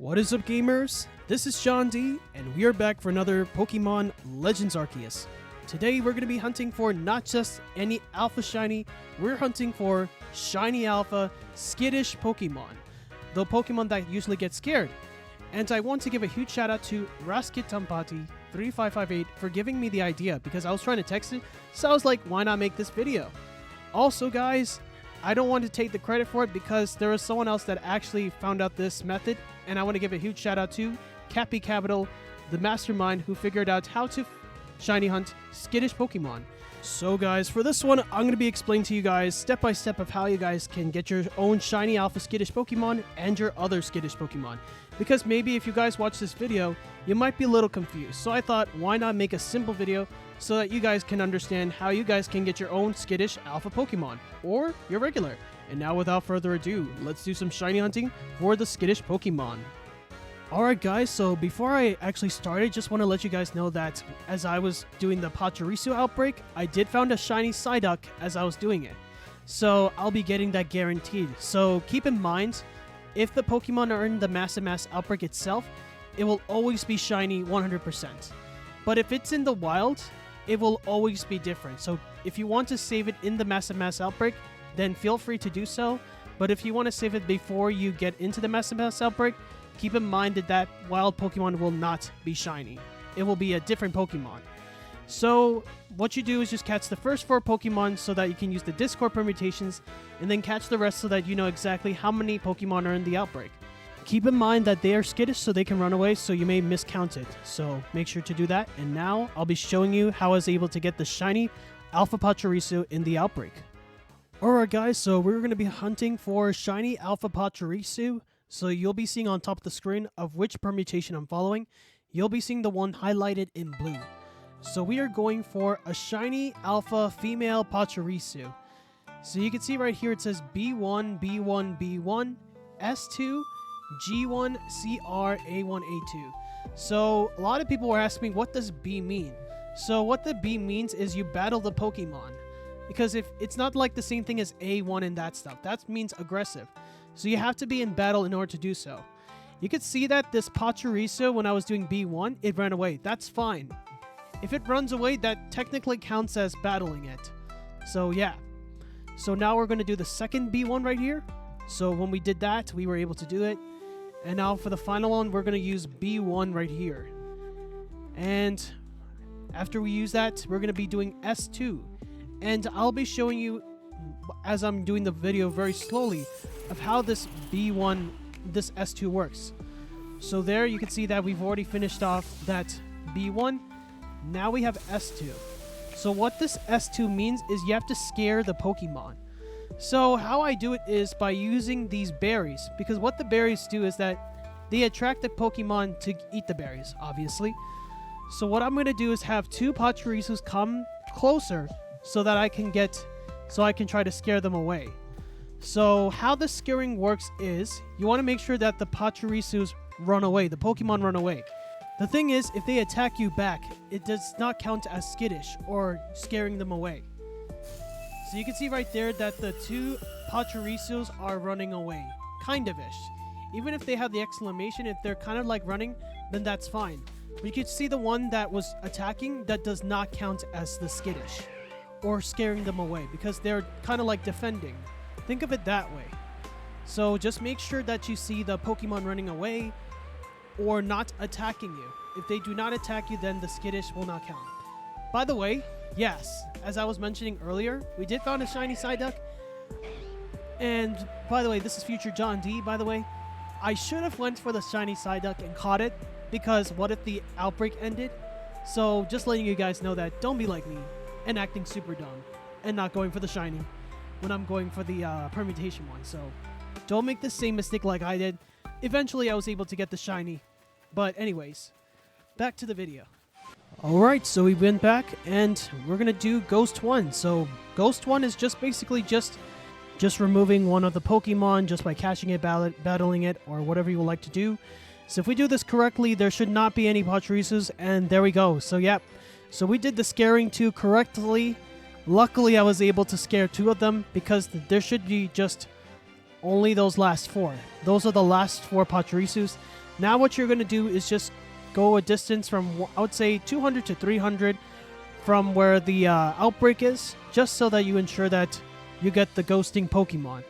What is up, gamers? This is Sean D, and we are back for another Pokemon Legends Arceus. Today we're going to be hunting for not just any Alpha Shiny, we're hunting for Shiny Alpha Skittish Pokemon, the Pokemon that usually get scared. And I want to give a huge shout out to Raskitampati3558 for giving me the idea, because I was trying to text it, so I was like, why not make this video? Also guys, I don't want to take the credit for it because there was someone else that actually found out this method, and I want to give a huge shout out to Cappy Capital, the mastermind who figured out how to shiny hunt skittish Pokemon. So guys, for this one, I'm going to be explaining to you guys step by step of how you guys can get your own shiny alpha skittish Pokemon and your other skittish Pokemon. Because maybe if you guys watch this video, you might be a little confused. So I thought, why not make a simple video so that you guys can understand how you guys can get your own skittish alpha Pokemon, or your regular. And now without further ado, let's do some shiny hunting for the skittish Pokemon. Alright guys, so before I actually started, just want to let you guys know that as I was doing the Pachirisu outbreak, I did found a shiny Psyduck as I was doing it. So I'll be getting that guaranteed. So keep in mind, if the Pokemon are in the Massive Mass Outbreak itself, it will always be shiny 100%. But if it's in the wild, it will always be different. So if you want to save it in the Massive Mass Outbreak, then feel free to do so. But if you want to save it before you get into the Massive Mass Outbreak, keep in mind that that wild Pokemon will not be shiny. It will be a different Pokemon. So what you do is just catch the first 4 Pokemon so that you can use the Discord permutations, and then catch the rest so that you know exactly how many Pokemon are in the outbreak. Keep in mind that they are skittish, so they can run away, so you may miscount it. So make sure to do that. And now I'll be showing you how I was able to get the shiny Alpha Pachirisu in the outbreak. Alright guys, so we're going to be hunting for shiny Alpha Pachirisu. So you'll be seeing on top of the screen of which permutation I'm following. You'll be seeing the one highlighted in blue. So we are going for a shiny Alpha Female Pachirisu. So you can see right here it says B1, B1, B1, S2, G1, CR, A1, A2. So a lot of people were asking me, what does B mean? So what the B means is you battle the Pokemon. Because if it's not like the same thing as A1 and that stuff. That means aggressive. So you have to be in battle in order to do so. You could see that this Pachirisu, when I was doing B1, it ran away. That's fine. If it runs away, that technically counts as battling it. So yeah. So now we're going to do the second B1 right here. So when we did that, we were able to do it. And now for the final one, we're going to use B1 right here. And after we use that, we're going to be doing S2. And I'll be showing you, as I'm doing the video very slowly, of how this B1, this S2 works. So there you can see that we've already finished off that B1. Now we have S2. So what this S2 means is you have to scare the Pokemon. So how I do it is by using these berries, because what the berries do is that they attract the Pokemon to eat the berries, obviously. So what I'm going to do is have 2 Pachirisus come closer so that I can try to scare them away. So how the scaring works is you want to make sure that the Pachirisus run away, the Pokemon run away. The thing is, if they attack you back, it does not count as skittish or scaring them away. So you can see right there that the 2 Pachirisus are running away, kind of-ish. Even if they have the exclamation, if they're kind of like running, then that's fine. But you can see the one that was attacking, that does not count as the skittish or scaring them away, because they're kind of like defending. Think of it that way. So just make sure that you see the Pokemon running away or not attacking you. If they do not attack you, then the skittish will not count. By the way, yes, as I was mentioning earlier, we did find a shiny Psyduck. And by the way, this is future John D, by the way. I should have went for the shiny Psyduck and caught it, because what if the outbreak ended? So just letting you guys know that, don't be like me and acting super dumb and not going for the shiny when I'm going for the permutation one. So don't make the same mistake like I did. Eventually I was able to get the shiny. But anyways, back to the video. Alright, so we went back and we're going to do Ghost 1. So Ghost 1 is just basically just removing one of the Pokemon just by catching it, battling it, or whatever you would like to do. So if we do this correctly, there should not be any Pachirisus, and there we go. So yep. So we did the scaring 2 correctly. Luckily, I was able to scare 2 of them, because there should be just only those last 4. Those are the last 4 Pachirisus Now what you're going to do is just go a distance from, I would say, 200 to 300 from where the outbreak is, just so that you ensure that you get the ghosting Pokemon.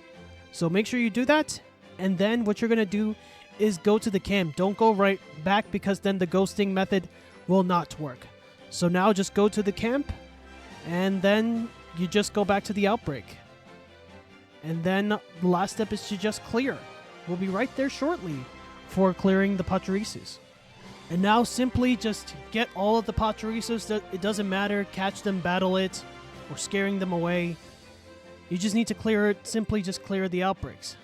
So make sure you do that, and then what you're going to do is go to the camp. Don't go right back, because then the ghosting method will not work. So now just go to the camp, and then you just go back to the outbreak. And then the last step is to just clear. We'll be right there shortly for clearing the Pachirisus. And now simply just get all of the Pachirisus. It doesn't matter, catch them, battle it, or scaring them away. You just need to clear it, simply just clear the outbreaks.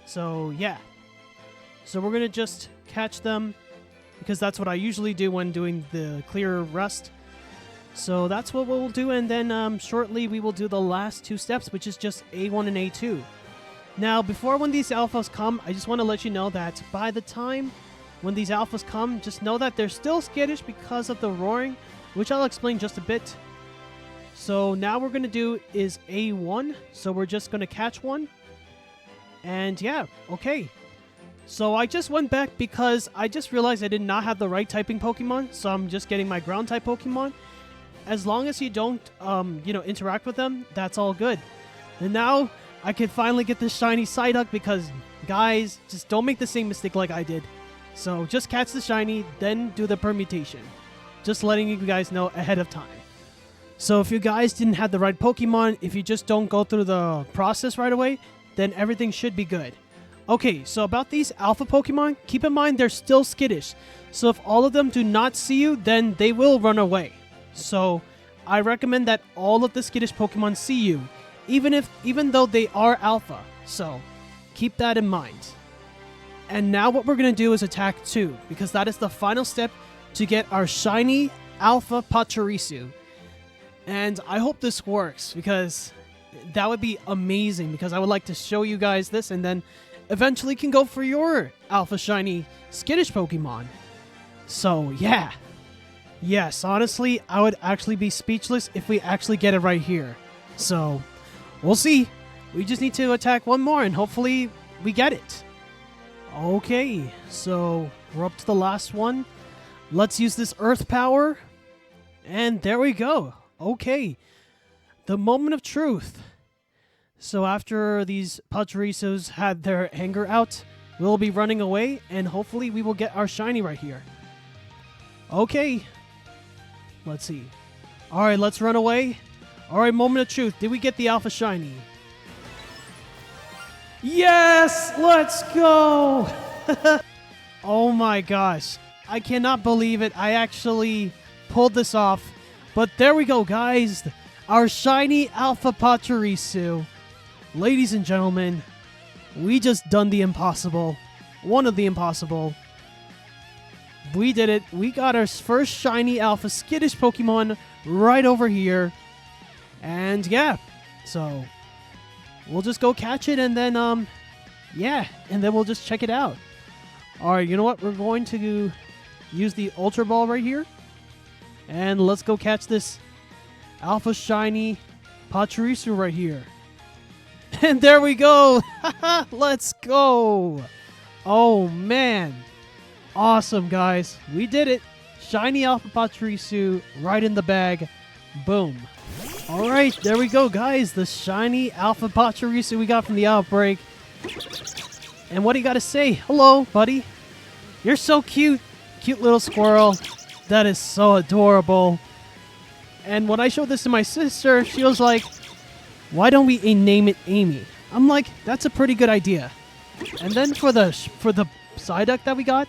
So yeah. So we're going to just catch them, because that's what I usually do when doing the clear rust. So that's what we'll do, and then shortly we will do the last two steps, which is just A1 and A2. Now, before when these alphas come, I just want to let you know that by the time when these alphas come, just know that they're still skittish because of the roaring, which I'll explain just a bit. So now we're going to do is A1, so we're just going to catch one. And yeah, okay. So I just went back because I just realized I did not have the right typing Pokemon, so I'm just getting my ground type Pokemon. As long as you don't, interact with them, that's all good. And now I can finally get this shiny Psyduck, because, guys, just don't make the same mistake like I did. So just catch the shiny, then do the permutation. Just letting you guys know ahead of time. So if you guys didn't have the right Pokemon, if you just don't go through the process right away, then everything should be good. Okay, so about these Alpha Pokemon, keep in mind they're still skittish. So if all of them do not see you, then they will run away. So I recommend that all of the skittish Pokemon see you, even though they are Alpha. So keep that in mind. And now what we're going to do is attack 2, because that is the final step to get our shiny Alpha Pachirisu. And I hope this works, because that would be amazing, because I would like to show you guys this, and then eventually can go for your Alpha Shiny skittish Pokemon. So yeah. Yes, honestly, I would actually be speechless if we actually get it right here. So, we'll see. We just need to attack one more, and hopefully we get it. Okay, so we're up to the last one. Let's use this Earth Power. And there we go. Okay, the moment of truth. So after these Pachirisus had their anger out, we'll be running away, and hopefully we will get our shiny right here. Okay. Let's see. Alright, let's run away. Alright, moment of truth. Did we get the Alpha Shiny? Yes! Let's go! Oh my gosh. I cannot believe it. I actually pulled this off. But there we go, guys. Our shiny Alpha Pachirisu. Ladies and gentlemen, we just done the impossible. One of the impossible. We did it. We got our first shiny Alpha skittish Pokemon right over here. And yeah, so we'll just go catch it, and then, and then we'll just check it out. Alright, you know what? We're going to use the Ultra Ball right here. And let's go catch this Alpha shiny Pachirisu right here. And there we go. Let's go. Oh, man. Awesome, guys. We did it. Shiny Alpha Pachirisu right in the bag. Boom. Alright, there we go, guys. The shiny Alpha Pachirisu we got from the outbreak. And what do you got to say? Hello, buddy. You're so cute. Cute little squirrel. That is so adorable. And when I showed this to my sister, she was like, why don't we name it Amy? I'm like, that's a pretty good idea. And then for the Psyduck that we got,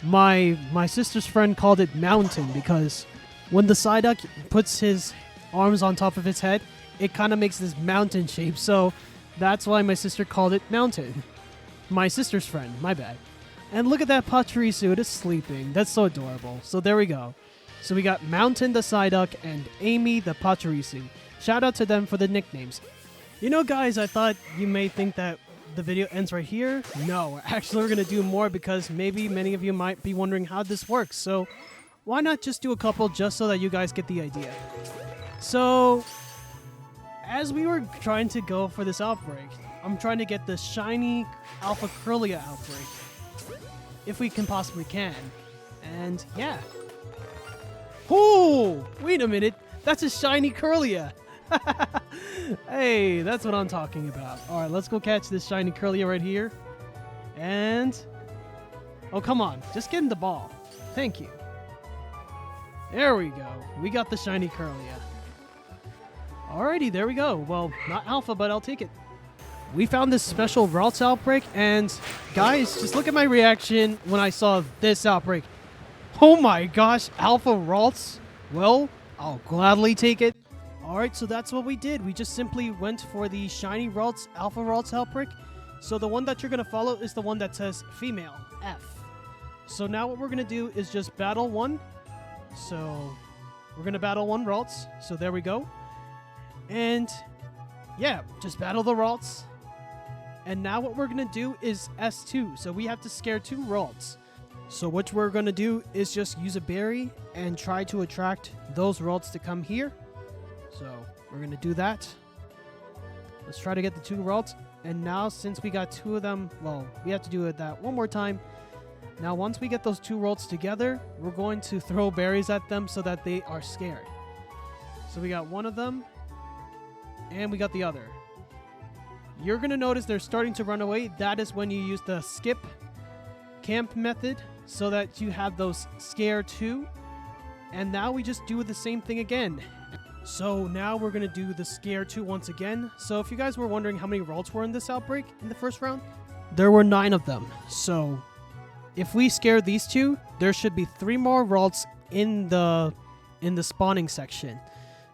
my sister's friend called it Mountain, because when the Psyduck puts his arms on top of its head, it kind of makes this mountain shape. So that's why my sister called it Mountain. My sister's friend, my bad. And look at that Pachirisu, it is sleeping. That's so adorable. So there we go. So we got Mountain the Psyduck and Amy the Pachirisu. Shout out to them for the nicknames. You know, guys, I thought you may think that the video ends right here. No, actually we're going to do more, because maybe many of you might be wondering how this works. So why not just do a couple just so that you guys get the idea. So as we were trying to go for this outbreak, I'm trying to get the shiny Alpha Kirlia outbreak. if we can possibly can. And yeah. Oh, wait a minute. That's a shiny Kirlia. Hey, that's what I'm talking about. All right, let's go catch this shiny Kirlia right here. And oh, come on. Just get in the ball. Thank you. There we go. We got the shiny Kirlia. Alrighty, there we go. Well, not Alpha, but I'll take it. We found this special Ralts outbreak, and guys, just look at my reaction when I saw this outbreak. Oh my gosh, Alpha Ralts? Well, I'll gladly take it. Alright, so that's what we did. We just simply went for the shiny Ralts, Alpha Ralts outbreak. So the one that you're going to follow is the one that says female, F. So now what we're going to do is just battle one. So we're going to battle one Ralts. So there we go. And yeah, just battle the Ralts. And now what we're going to do is S2. So we have to scare 2 Ralts. So what we're going to do is just use a berry and try to attract those Ralts to come here. So we're going to do that. Let's try to get the 2 Ralts. And now since we got 2 of them, well, we have to do it that one more time. Now once we get those 2 Ralts together, we're going to throw berries at them so that they are scared. So we got one of them. And we got the other. You're going to notice they're starting to run away. That is when you use the skip camp method so that you have those scare 2. And now we just do the same thing again. So now we're going to do the scare 2 once again. So if you guys were wondering how many Ralts were in this outbreak in the first round, there were 9 of them. So if we scare these 2, there should be 3 more Ralts in the spawning section.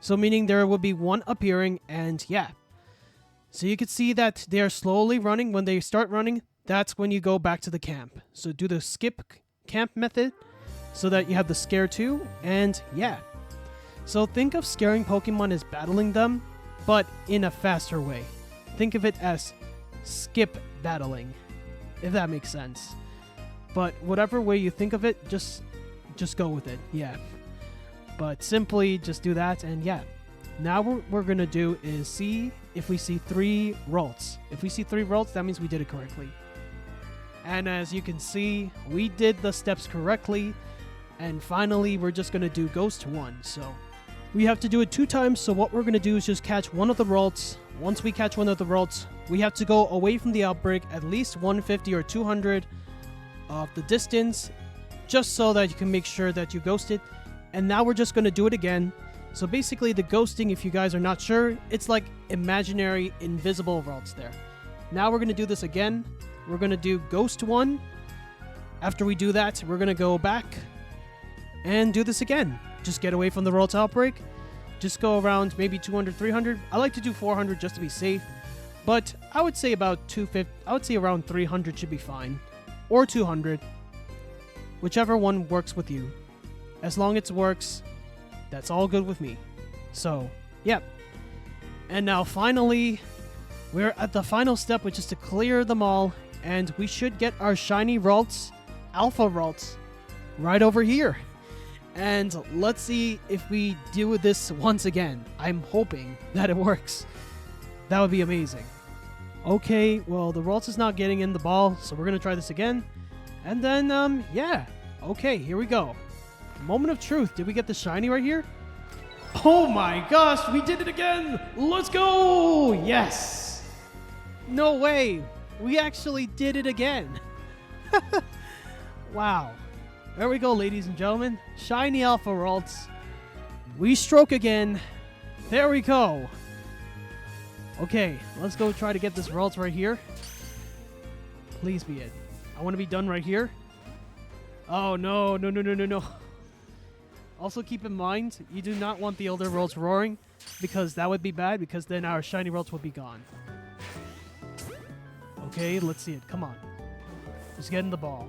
So meaning there will be 1 appearing, and yeah. So you can see that they are slowly running. When they start running, that's when you go back to the camp. So do the skip camp method so that you have the scare 2, and yeah. So think of scaring Pokemon as battling them, but in a faster way. Think of it as skip battling, if that makes sense. But whatever way you think of it, just go with it, yeah. But simply just do that, and yeah. Now what we're going to do is see if we see 3 Ralts. If we see 3 Ralts, that means we did it correctly. And as you can see, we did the steps correctly. And finally, we're just going to do Ghost 1. So we have to do it 2 times. So what we're going to do is just catch one of the Ralts. Once we catch one of the Ralts, we have to go away from the outbreak at least 150 or 200 of the distance, just so that you can make sure that you ghost it. And now we're just going to do it again. So basically the ghosting, if you guys are not sure, it's like imaginary invisible Ralts there. Now we're going to do this again. We're going to do Ghost 1. After we do that, we're going to go back and do this again. Just get away from the Ralts outbreak. Just go around maybe 200, 300. I like to do 400 just to be safe. But I would say about 250. I would say around 300 should be fine. Or 200. Whichever one works with you. As long as it works, that's all good with me. So, yep. And now finally, we're at the final step, which is to clear them all. And we should get our shiny Ralts, Alpha Ralts, right over here. And let's see if we do this once again. I'm hoping that it works. That would be amazing. Okay, well, the Ralts is not getting in the ball, so we're going to try this again. And then, yeah. Okay, here we go. Moment of truth. Did we get the shiny right here? Oh my gosh, we did it again! Let's go! Yes! No way! We actually did it again! Wow. There we go, ladies and gentlemen. Shiny Alpha Ralts. We stroke again. There we go. Okay, let's go try to get this Ralts right here. Please be it. I want to be done right here. Oh, no. Also, keep in mind, you do not want the Elder Ralts roaring, because that would be bad, because then our shiny Ralts would be gone. Okay, let's see it. Come on. Just get in the ball.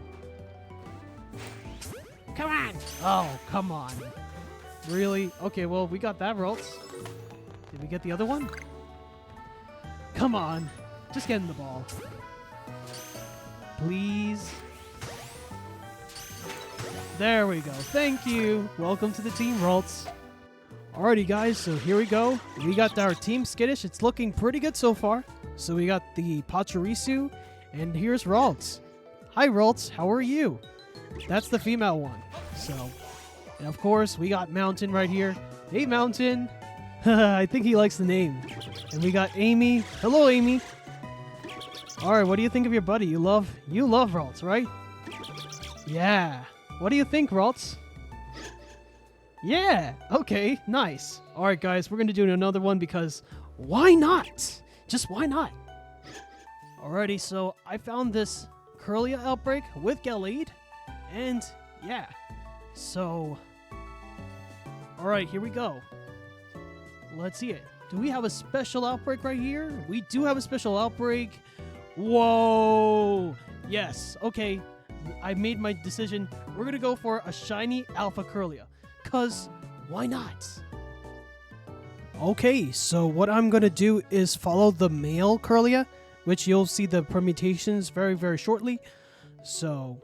Come on! Oh, come on. Really? Okay, well, we got that Ralts. Did we get the other one? Come on. Just get in the ball. Please. There we go. Thank you. Welcome to the Team Ralts. Alrighty, guys. So here we go. We got our Team Skittish. It's looking pretty good so far. So we got the Pachirisu, and here's Ralts. Hi, Ralts. How are you? That's the female one. So, and of course, we got Mountain right here. Hey, Mountain. I think he likes the name. And we got Amy. Hello, Amy. All right, what do you think of your buddy? You love Ralts, right? Yeah. What do you think, Ralts? Yeah. Okay, nice. All right, guys, we're going to do another one because why not? Just why not? Alrighty, so I found this Kirlia outbreak with Gallade, and yeah, so, alright, here we go. Let's see it. Do we have a special outbreak right here? We do have a special outbreak. Whoa! Yes, okay, I made my decision. We're gonna go for a shiny Alpha Kirlia, cause why not? Okay, so what I'm gonna do is follow the male Kirlia, which you'll see the permutations very, very shortly. So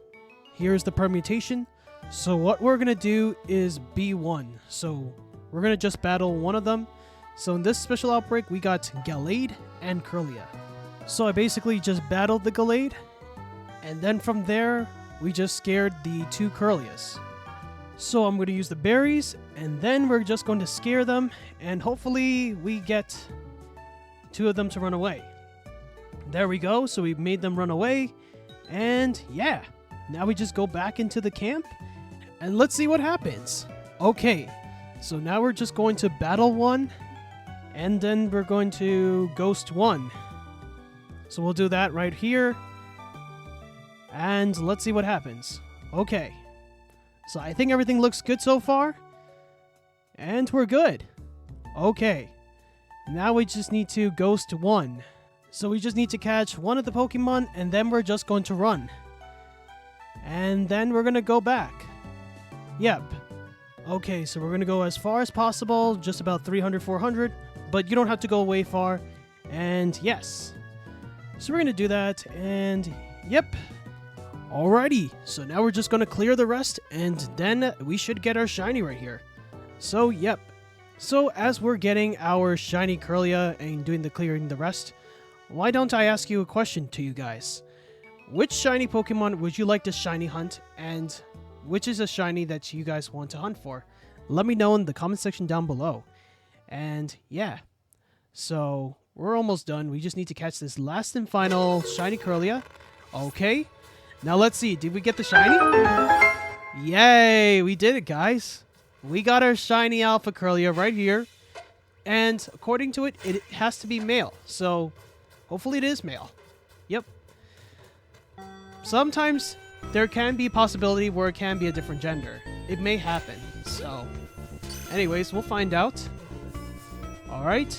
here's the permutation. So what we're going to do is B1. So we're going to just battle one of them. So in this special outbreak, we got Gallade and Kirlia. So I basically just battled the Gallade. And then from there, we just scared the two Kirlias. So I'm going to use the berries. And then we're just going to scare them. And hopefully we get two of them to run away. There we go, so we made them run away, and yeah, now we just go back into the camp, and let's see what happens. Okay, so now we're just going to battle one, and then we're going to ghost one. So we'll do that right here, and let's see what happens. Okay, so I think everything looks good so far, and we're good. Okay, now we just need to ghost one. So we just need to catch one of the Pokemon, and then we're just going to run. And then we're going to go back. Yep. Okay, so we're going to go as far as possible, just about 300, 400, but you don't have to go way far. And yes. So we're going to do that, and yep. Alrighty, so now we're just going to clear the rest, and then we should get our shiny right here. So yep. So as we're getting our shiny Kirlia and doing the clearing the rest, why don't I ask you a question to you guys? Which shiny Pokemon would you like to shiny hunt, and which is a shiny that you guys want to hunt for? Let me know in the comment section down below. And yeah, so we're almost done. We just need to catch this last and final shiny Kirlia. Okay, now let's see. Did we get the shiny? Yay, we did it, guys. We got our shiny Alpha Kirlia right here. And according to it, it has to be male. So hopefully it is male. Yep. Sometimes there can be a possibility where it can be a different gender. It may happen. So anyways, we'll find out. Alright.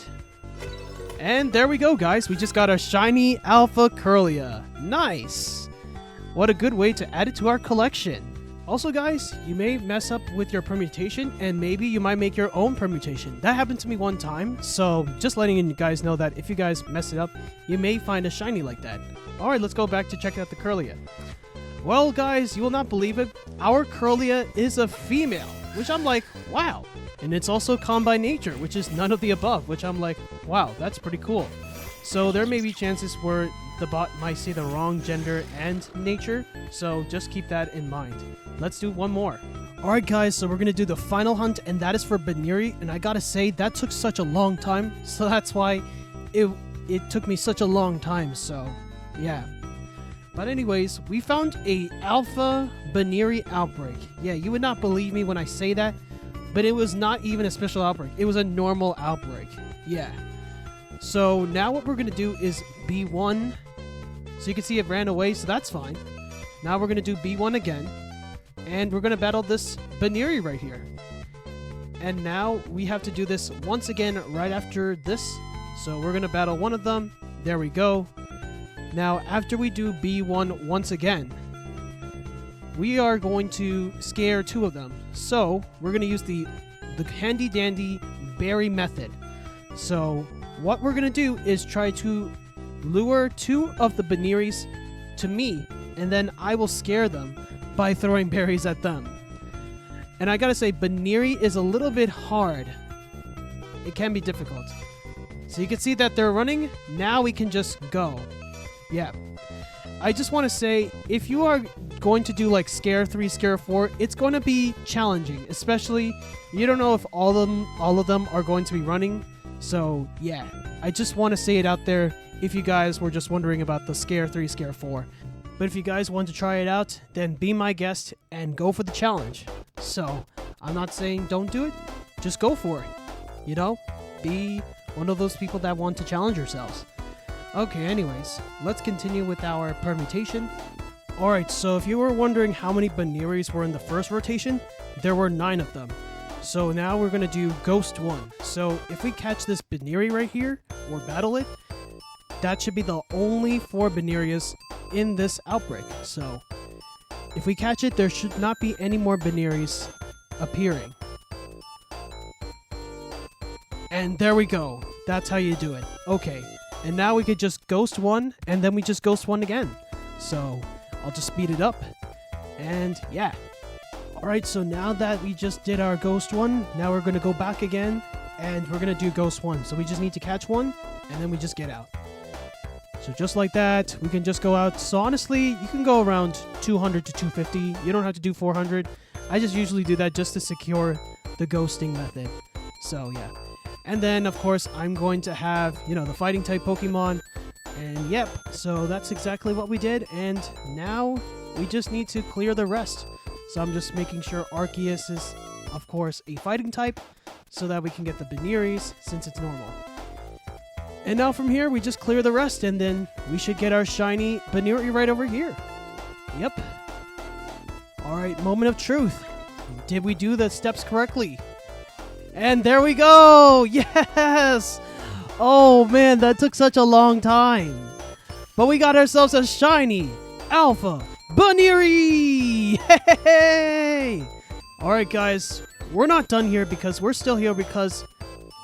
And there we go, guys. We just got a shiny Alpha Kirlia. Nice. What a good way to add it to our collection. Also, guys, you may mess up with your permutation, and maybe you might make your own permutation. That happened to me one time, so just letting you guys know that if you guys mess it up, you may find a shiny like that. Alright, let's go back to check out the Kirlia. Well, guys, you will not believe it. Our Kirlia is a female, which I'm like, wow. And it's also calm by nature, which is none of the above, which I'm like, wow, that's pretty cool. So there may be chances where the bot might say the wrong gender and nature, so just keep that in mind. Let's do one more. Alright guys, so we're going to do the final hunt, and that is for Buneary, and I gotta say, that took such a long time, so that's why it took me such a long time, so yeah. But anyways, we found a Alpha Buneary outbreak. Yeah, you would not believe me when I say that, but it was not even a special outbreak. It was a normal outbreak. Yeah. So now what we're going to do is B1. So you can see it ran away, so that's fine. Now we're going to do B1 again. And we're going to battle this Buneary right here. And now we have to do this once again right after this. So we're going to battle one of them. There we go. Now after we do B1 once again, we are going to scare two of them. So we're going to use the handy dandy berry method. So what we're going to do is try to lure two of the Bunearys to me, and then I will scare them by throwing berries at them. And I gotta say, Buneary is a little bit hard. It can be difficult. So you can see that they're running. Now we can just go. Yeah. I just want to say, if you are going to do like Scare 3, Scare 4, it's going to be challenging, especially you don't know if all of them are going to be running. So yeah, I just want to say it out there if you guys were just wondering about the Scare 3, Scare 4. But if you guys want to try it out, then be my guest and go for the challenge. So I'm not saying don't do it, just go for it. You know, be one of those people that want to challenge yourselves. Okay, anyways, let's continue with our permutation. Alright, so if you were wondering how many Bunearys were in the first rotation, there were 9 of them. So now we're going to do Ghost 1. So if we catch this Buneary right here, or battle it, that should be the only 4 Bunearys in this outbreak. So if we catch it, there should not be any more Bunearys appearing. And there we go. That's how you do it. Okay. And now we could just Ghost 1, and then we just Ghost 1 again. So I'll just speed it up. And yeah. Alright, so now that we just did our Ghost 1, now we're going to go back again, and we're going to do Ghost 1. So we just need to catch one, and then we just get out. So just like that, we can just go out. So honestly, you can go around 200 to 250. You don't have to do 400. I just usually do that just to secure the ghosting method. So yeah. And then, of course, I'm going to have, you know, the fighting type Pokemon. And yep, so that's exactly what we did. And now we just need to clear the rest. So I'm just making sure Arceus is, of course, a fighting type so that we can get the Bunearys since it's normal. And now from here, we just clear the rest and then we should get our shiny Buneary right over here. Yep. Alright, moment of truth. Did we do the steps correctly? And there we go! Yes! Oh man, that took such a long time. But we got ourselves a shiny Alpha Buneary! Hey! Alright guys, we're not done here because we're still here because,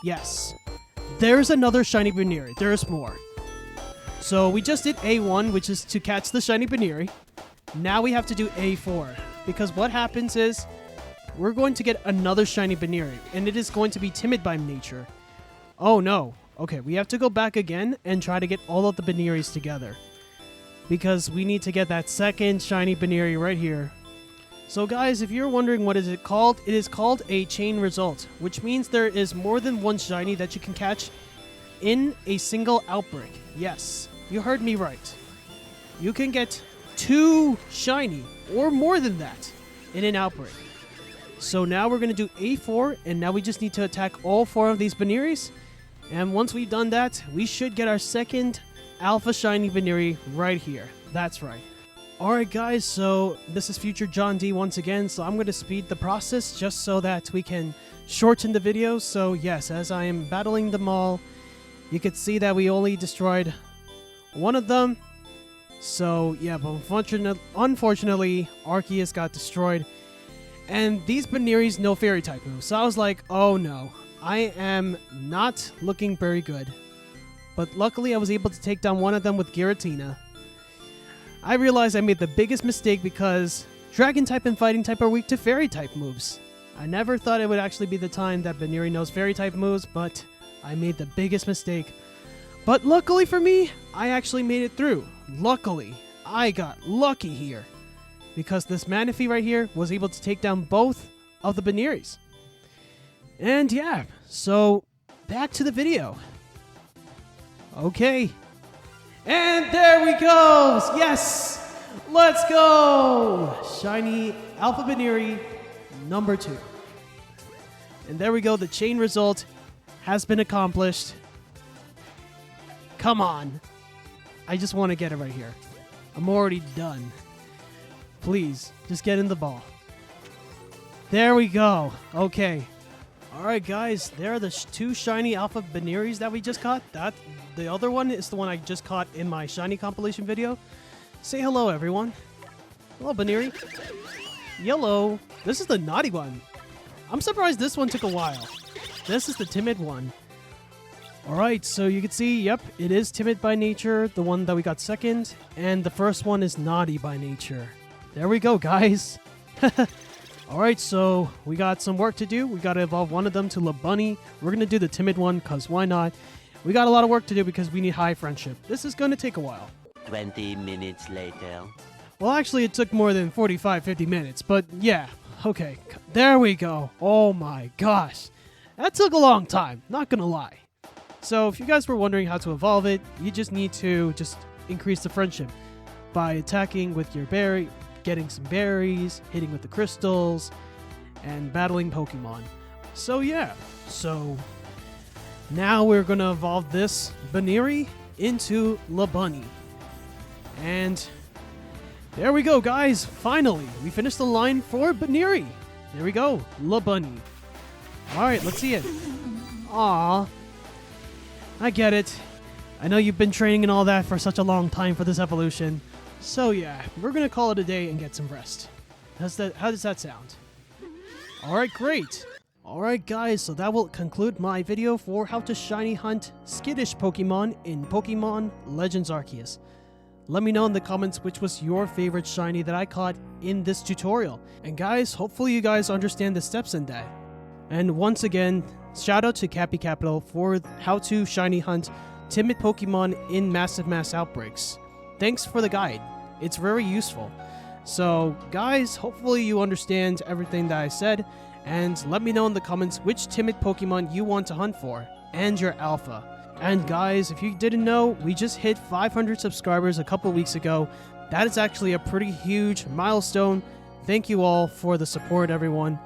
yes, there's another shiny Buneary. There's more. So we just did A1, which is to catch the shiny Buneary. Now we have to do A4 because what happens is we're going to get another shiny Buneary, and it is going to be timid by nature. Oh no. Okay, we have to go back again and try to get all of the Bunearys together. Because we need to get that second shiny Buneary right here. So guys, if you're wondering what is it called, it is called a chain result, which means there is more than one shiny that you can catch in a single outbreak. Yes, you heard me right. You can get 2 shiny, or more than that, in an outbreak. So now we're going to do A4, and now we just need to attack all 4 of these Bunearys. And once we've done that, we should get our second Alpha Shiny Buneary right here. That's right. Alright guys, so this is Future John D once again, so I'm going to speed the process just so that we can shorten the video. So yes, as I am battling them all, you can see that we only destroyed one of them. So yeah, but unfortunately, Arceus got destroyed. And these Bunearys no fairy type moves. So I was like, oh no, I am not looking very good. But luckily I was able to take down one of them with Giratina. I realized I made the biggest mistake because Dragon type and Fighting type are weak to fairy type moves. I never thought it would actually be the time that Buneary knows fairy type moves, but I made the biggest mistake. But luckily for me, I actually made it through. Luckily, I got lucky here. Because this Manaphy right here was able to take down both of the Bunearys. And yeah, so back to the video. Okay. And there we go! Yes! Let's go! Shiny Alpha Buneary number 2. And there we go, the chain result has been accomplished. Come on. I just want to get it right here. I'm already done. Please, just get in the ball. There we go. Okay. Alright guys, there are the 2 shiny Alpha Bunearys that we just caught. The other one is the one I just caught in my shiny compilation video. Say hello everyone. Hello Buneary. Yellow. This is the naughty one. I'm surprised this one took a while. This is the timid one. Alright, so you can see, yep, it is timid by nature, the one that we got second, and the first one is naughty by nature. There we go, guys. Alright, so we got some work to do. We got to evolve one of them to Bunny. We're going to do the timid one, because why not? We got a lot of work to do because we need high friendship. This is going to take a while. 20 minutes later. Well, actually, it took more than 45-50 minutes, but yeah. Okay, there we go. Oh my gosh. That took a long time, not gonna lie. So if you guys were wondering how to evolve it, you just need to increase the friendship by attacking with your berry, getting some berries, hitting with the crystals, and battling Pokemon. So yeah, now we're gonna evolve this Buneary into Bunny. And there we go, guys. Finally, we finished the line for Buneary. There we go, Bunny. Alright, let's see it. Aww. I get it. I know you've been training and all that for such a long time for this evolution. So yeah, we're gonna call it a day and get some rest. How does that sound? Alright, great. Alright guys, so that will conclude my video for how to shiny hunt Skittish Pokemon in Pokemon Legends Arceus. Let me know in the comments which was your favorite shiny that I caught in this tutorial. And guys, hopefully you guys understand the steps in that. And once again, shout out to Cappy Capital for how to shiny hunt timid Pokemon in Massive Mass Outbreaks. Thanks for the guide. It's very useful. So guys, hopefully you understand everything that I said. And let me know in the comments which timid Pokemon you want to hunt for, and your alpha. And guys, if you didn't know, we just hit 500 subscribers a couple weeks ago. That is actually a pretty huge milestone. Thank you all for the support, everyone.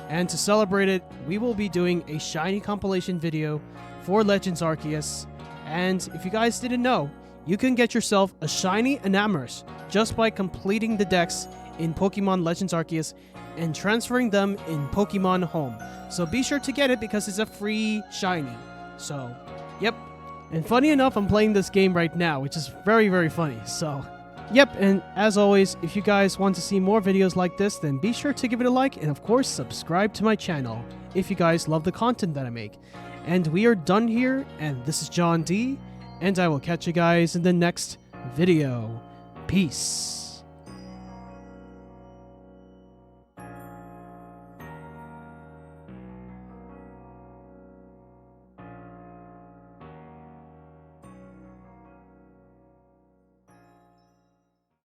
And to celebrate it, we will be doing a shiny compilation video for Legends Arceus. And if you guys didn't know, you can get yourself a shiny Enamorus just by completing the decks in Pokemon Legends Arceus and transferring them in Pokemon Home. So be sure to get it because it's a free shiny. So, yep. And funny enough, I'm playing this game right now, which is very, very funny. So, yep. And as always, if you guys want to see more videos like this, then be sure to give it a like and of course subscribe to my channel if you guys love the content that I make. And we are done here, and this is John D, and I will catch you guys in the next video. Peace.